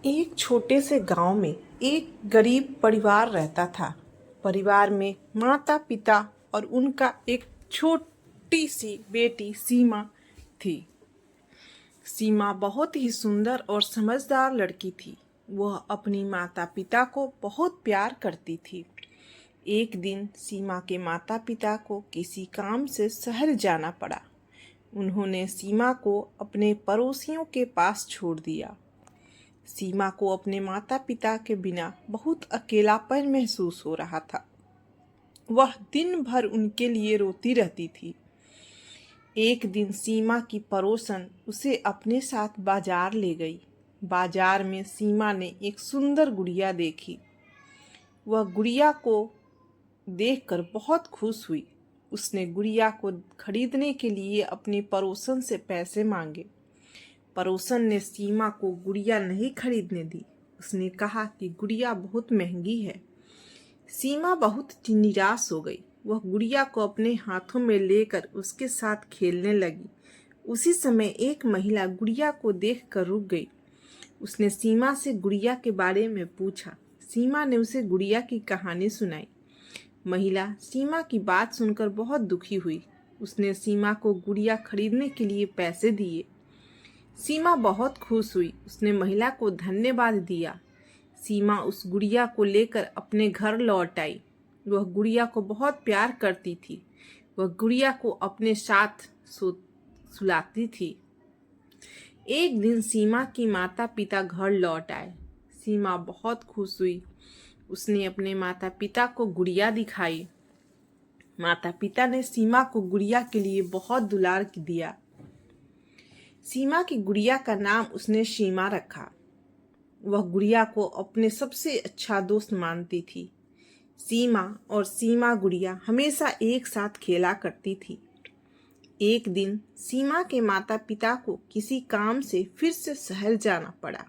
एक छोटे से गांव में एक गरीब परिवार रहता था। परिवार में माता पिता और उनका एक छोटी सी बेटी सीमा थी। सीमा बहुत ही सुंदर और समझदार लड़की थी। वह अपनी माता पिता को बहुत प्यार करती थी। एक दिन सीमा के माता पिता को किसी काम से शहर जाना पड़ा। उन्होंने सीमा को अपने पड़ोसियों के पास छोड़ दिया। सीमा को अपने माता पिता के बिना बहुत अकेलापन महसूस हो रहा था। वह दिन भर उनके लिए रोती रहती थी। एक दिन सीमा की पड़ोसन उसे अपने साथ बाजार ले गई। बाजार में सीमा ने एक सुंदर गुड़िया देखी। वह गुड़िया को देखकर बहुत खुश हुई। उसने गुड़िया को खरीदने के लिए अपनी पड़ोसन से पैसे मांगे। पड़ोसन ने सीमा को गुड़िया नहीं खरीदने दी। उसने कहा कि गुड़िया बहुत महंगी है। सीमा बहुत निराश हो गई। वह गुड़िया को अपने हाथों में लेकर उसके साथ खेलने लगी। उसी समय एक महिला गुड़िया को देखकर रुक गई। उसने सीमा से गुड़िया के बारे में पूछा। सीमा ने उसे गुड़िया की कहानी सुनाई। महिला सीमा की बात सुनकर बहुत दुखी हुई। उसने सीमा को गुड़िया खरीदने के लिए पैसे दिए। सीमा बहुत खुश हुई। उसने महिला को धन्यवाद दिया। सीमा उस गुड़िया को लेकर अपने घर लौट आई। वह गुड़िया को बहुत प्यार करती थी। वह गुड़िया को अपने साथ सुलाती थी। एक दिन सीमा की माता पिता घर लौट आए। सीमा बहुत खुश हुई। उसने अपने माता पिता को गुड़िया दिखाई। माता पिता ने सीमा को गुड़िया के लिए बहुत दुलार दिया। सीमा की गुड़िया का नाम उसने सीमा रखा। वह गुड़िया को अपने सबसे अच्छा दोस्त मानती थी। सीमा और सीमा गुड़िया हमेशा एक साथ खेला करती थी। एक दिन सीमा के माता पिता को किसी काम से फिर से शहर जाना पड़ा।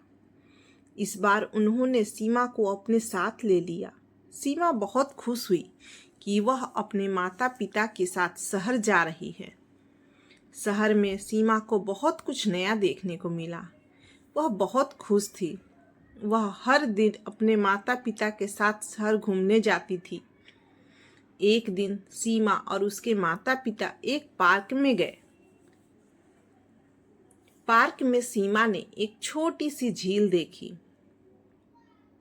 इस बार उन्होंने सीमा को अपने साथ ले लिया। सीमा बहुत खुश हुई कि वह अपने माता पिता के साथ शहर जा रही है। शहर में सीमा को बहुत कुछ नया देखने को मिला। वह बहुत खुश थी। वह हर दिन अपने माता पिता के साथ शहर घूमने जाती थी। एक दिन सीमा और उसके माता पिता एक पार्क में गए। पार्क में सीमा ने एक छोटी सी झील देखी।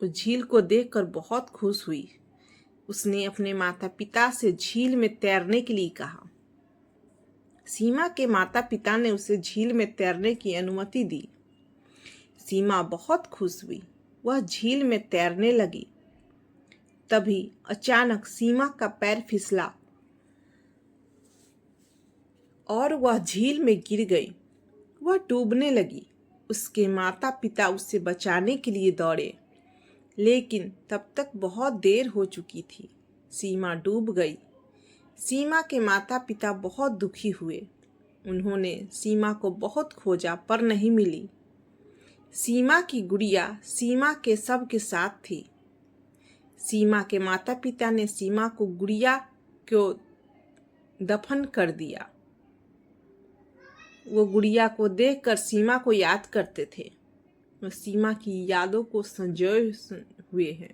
उस झील को देखकर बहुत खुश हुई। उसने अपने माता पिता से झील में तैरने के लिए कहा। सीमा के माता पिता ने उसे झील में तैरने की अनुमति दी। सीमा बहुत खुश हुई। वह झील में तैरने लगी। तभी अचानक सीमा का पैर फिसला और वह झील में गिर गई। वह डूबने लगी। उसके माता पिता उसे बचाने के लिए दौड़े, लेकिन तब तक बहुत देर हो चुकी थी। सीमा डूब गई। सीमा के माता पिता बहुत दुखी हुए। उन्होंने सीमा को बहुत खोजा पर नहीं मिली। सीमा की गुड़िया सीमा के सबके साथ थी। सीमा के माता पिता ने सीमा को गुड़िया को दफन कर दिया। वो गुड़िया को देखकर सीमा को याद करते थे। वो सीमा की यादों को संजोए हुए हैं।